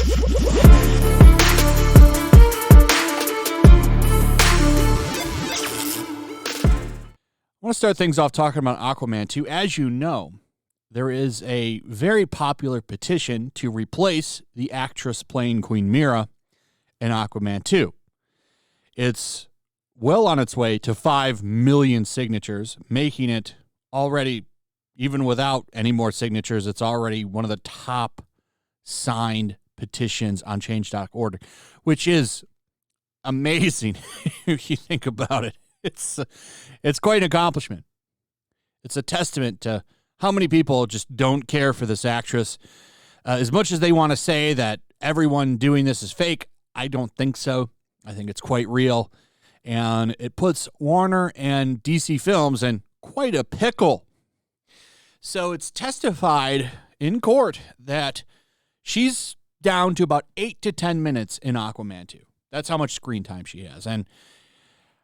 I want to start things off talking about Aquaman 2. As you know, there is a very popular petition to replace the actress playing Queen Mira in Aquaman 2. It's well on its way to 5 million signatures, making it already, even without any more signatures, it's already one of the top signed petitions on change.org, which is amazing if you think about it. It's quite an accomplishment. It's a testament to how many people just don't care for this actress. As much as they want to say that everyone doing this is fake, I don't think so. I think it's quite real. And it puts Warner and DC Films in quite a pickle. So it's testified in court that she's down to about 8 to 10 minutes in Aquaman 2. That's how much screen time she has. And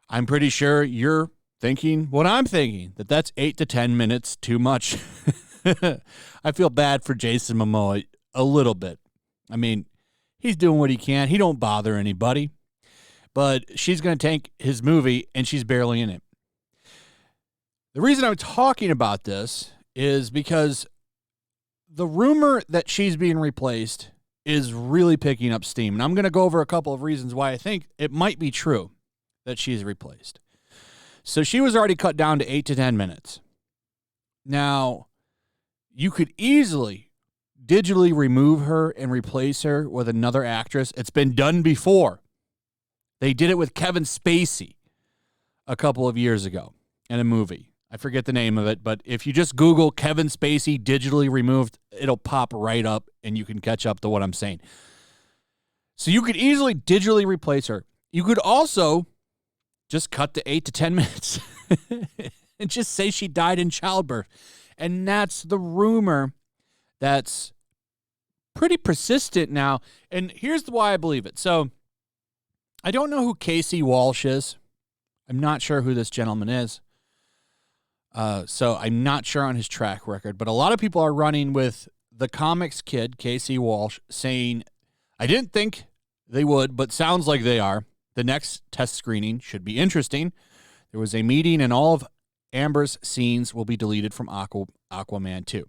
I'm pretty sure you're thinking what I'm thinking, that that's 8 to 10 minutes too much. I feel bad for Jason Momoa a little bit. I mean, he's doing what he can. He don't bother anybody. But she's going to tank his movie, and she's barely in it. The reason I'm talking about this is because the rumor that she's being replaced is really picking up steam. And I'm going to go over a couple of reasons why I think it might be true that she's replaced. So she was already cut down to 8 to 10 minutes. Now, you could easily digitally remove her and replace her with another actress. It's been done before. They did it with Kevin Spacey a couple of years ago in a movie. I forget the name of it, but if you just Google Kevin Spacey digitally removed, it'll pop right up and you can catch up to what I'm saying. So you could easily digitally replace her. You could also just cut to 8 to 10 minutes and just say she died in childbirth. And that's the rumor that's pretty persistent now. And here's why I believe it. So I don't know who Casey Walsh is. I'm not sure who this gentleman is. So I'm not sure on his track record. But a lot of people are running with the comics kid, Casey Walsh, saying, I didn't think they would, but sounds like they are. The next test screening should be interesting. There was a meeting and all of Amber's scenes will be deleted from Aquaman 2.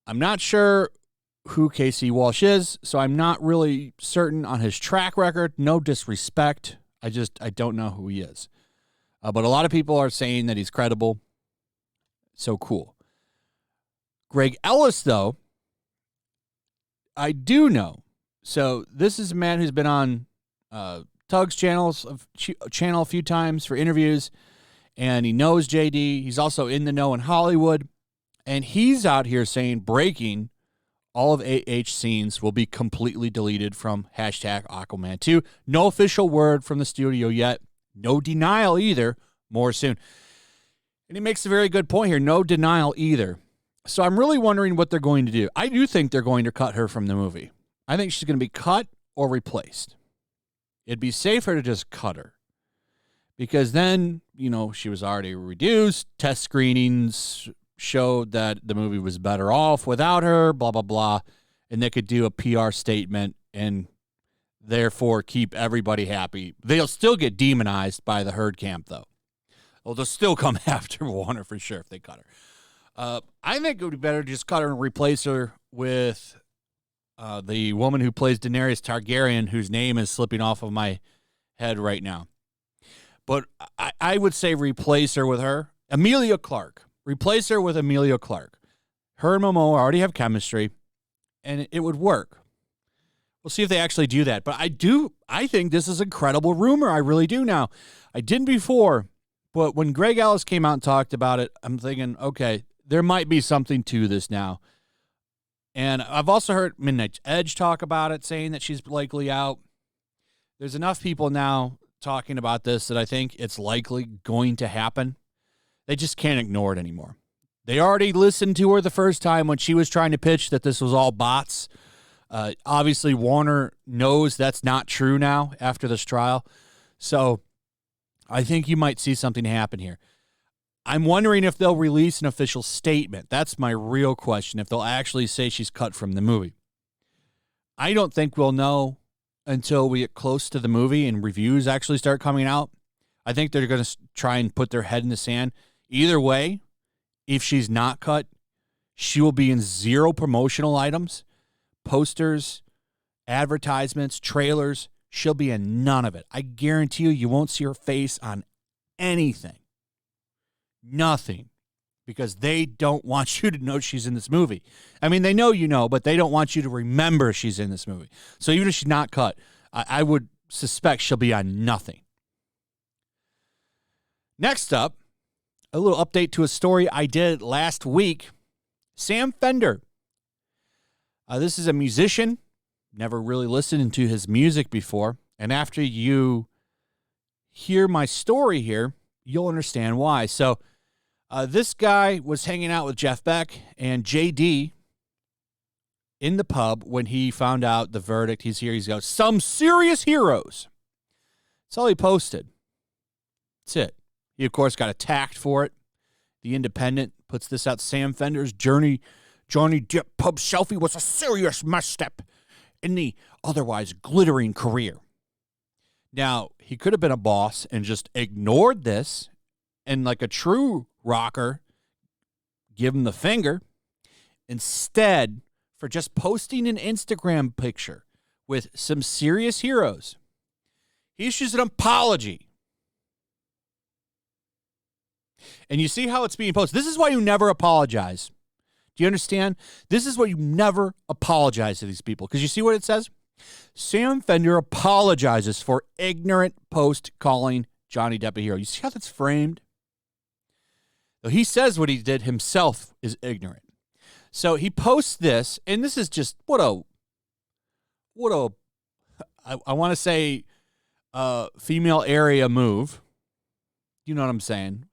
I'm not sure who Casey Walsh is, so I'm not really certain on his track record. No disrespect. I don't know who he is. But a lot of people are saying that he's credible. So cool. Greg Ellis, though, I do know. So this is a man who's been on Tug's channel a few times for interviews, and he knows JD. He's also in the know in Hollywood, and he's out here saying breaking all of AH scenes will be completely deleted from hashtag Aquaman 2. No official word from the studio yet. No denial either. More soon. And he makes a very good point here. No denial either. So I'm really wondering what they're going to do. I do think they're going to cut her from the movie. I think she's going to be cut or replaced. It'd be safer to just cut her. Because then, she was already reduced. Test screenings showed that the movie was better off without her, blah, blah, blah. And they could do a PR statement and therefore keep everybody happy. They'll still get demonized by the herd camp, though. Well, they'll still come after Warner for sure if they cut her. I think it would be better to just cut her and replace her with the woman who plays Daenerys Targaryen, whose name is slipping off of my head right now. But I would say replace her with her. Emilia Clarke. Replace her with Emilia Clarke. Her and Momoa already have chemistry, and it would work. We'll see if they actually do that. But I think this is a credible rumor. I really do now. I didn't before, but when Greg Ellis came out and talked about it, I'm thinking, okay, there might be something to this now. And I've also heard Midnight Edge talk about it, saying that she's likely out. There's enough people now talking about this that I think it's likely going to happen. They just can't ignore it anymore. They already listened to her the first time when she was trying to pitch that this was all bots. Obviously, Warner knows that's not true now after this trial. So I think you might see something happen here. I'm wondering if they'll release an official statement. That's my real question, if they'll actually say she's cut from the movie. I don't think we'll know until we get close to the movie and reviews actually start coming out. I think they're going to try and put their head in the sand. Either way, if she's not cut, she will be in zero promotional items, posters, advertisements, trailers. She'll be in none of it. I guarantee you won't see her face on anything. Nothing. Because they don't want you to know she's in this movie. I mean, they know you know, but they don't want you to remember she's in this movie. So even if she's not cut, I would suspect she'll be on nothing. Next up, a little update to a story I did last week. Sam Fender. This is a musician. Never really listened to his music before. And after you hear my story here, you'll understand why. So this guy was hanging out with Jeff Beck and JD in the pub when he found out the verdict. He's here. He's got some serious heroes. That's all he posted. That's it. He, of course, got attacked for it. The Independent puts this out. Sam Fender's Johnny Depp pub selfie was a serious misstep in the otherwise glittering career. Now, he could have been a boss and just ignored this and, like a true rocker, give him the finger. Instead, for just posting an Instagram picture with some serious heroes, he issues an apology. And you see how it's being posted. This is why you never apologize. Do you understand? This is why you never apologize to these people. Because you see what it says? Sam Fender apologizes for ignorant post calling Johnny Depp a hero. You see how that's framed? So he says what he did himself is ignorant. So he posts this, and this is just I want to say female area move. You know what I'm saying?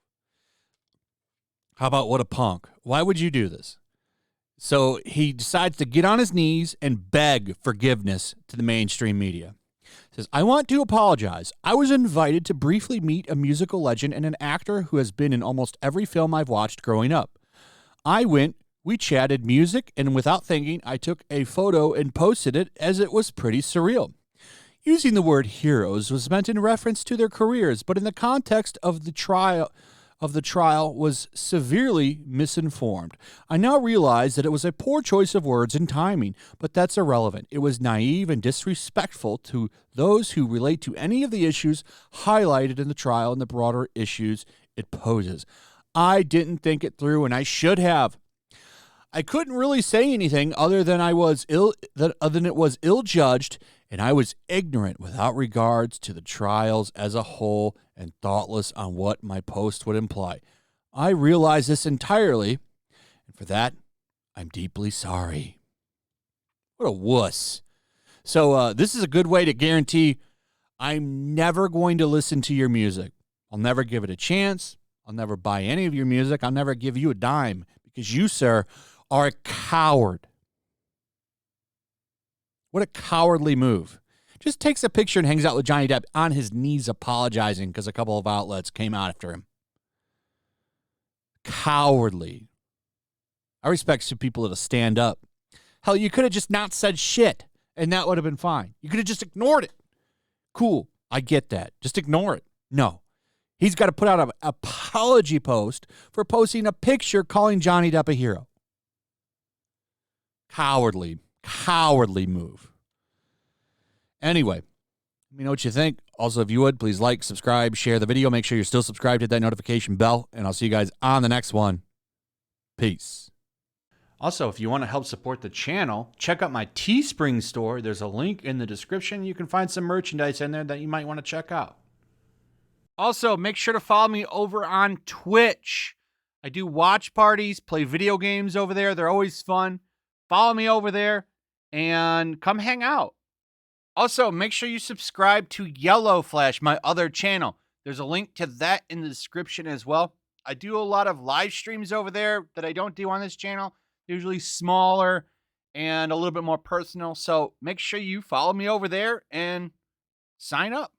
How about what a punk? Why would you do this? So he decides to get on his knees and beg forgiveness to the mainstream media. He says, I want to apologize. I was invited to briefly meet a musical legend and an actor who has been in almost every film I've watched growing up. I went, we chatted music, and without thinking, I took a photo and posted it as it was pretty surreal. Using the word heroes was meant in reference to their careers, but in the context of the trial was severely misinformed. I now realize that it was a poor choice of words and timing, but that's irrelevant. It was naive and disrespectful to those who relate to any of the issues highlighted in the trial and the broader issues it poses. I didn't think it through, and I should have. I couldn't really say anything other than it was ill-judged, and I was ignorant without regards to the trials as a whole and thoughtless on what my post would imply. I realize this entirely, and for that, I'm deeply sorry. What a wuss. So this is a good way to guarantee I'm never going to listen to your music. I'll never give it a chance. I'll never buy any of your music. I'll never give you a dime because you, sir, are a coward. What a cowardly move. Just takes a picture and hangs out with Johnny Depp on his knees apologizing because a couple of outlets came out after him. Cowardly. I respect some people that'll stand up. Hell, you could have just not said shit, and that would have been fine. You could have just ignored it. Cool. I get that. Just ignore it. No. He's got to put out an apology post for posting a picture calling Johnny Depp a hero. Cowardly move. Anyway, let me know what you think. Also, if you would, please like, subscribe, share the video. Make sure you're still subscribed, hit that notification bell, and I'll see you guys on the next one. Peace. Also, if you want to help support the channel, check out my Teespring store. There's a link in the description. You can find some merchandise in there that you might want to check out. Also, make sure to follow me over on Twitch. I do watch parties, play video games over there. They're always fun. Follow me over there and come hang out. Also, make sure you subscribe to YellowFlash, my other channel. There's a link to that in the description as well. I do a lot of live streams over there that I don't do on this channel. They're usually smaller and a little bit more personal. So make sure you follow me over there and sign up.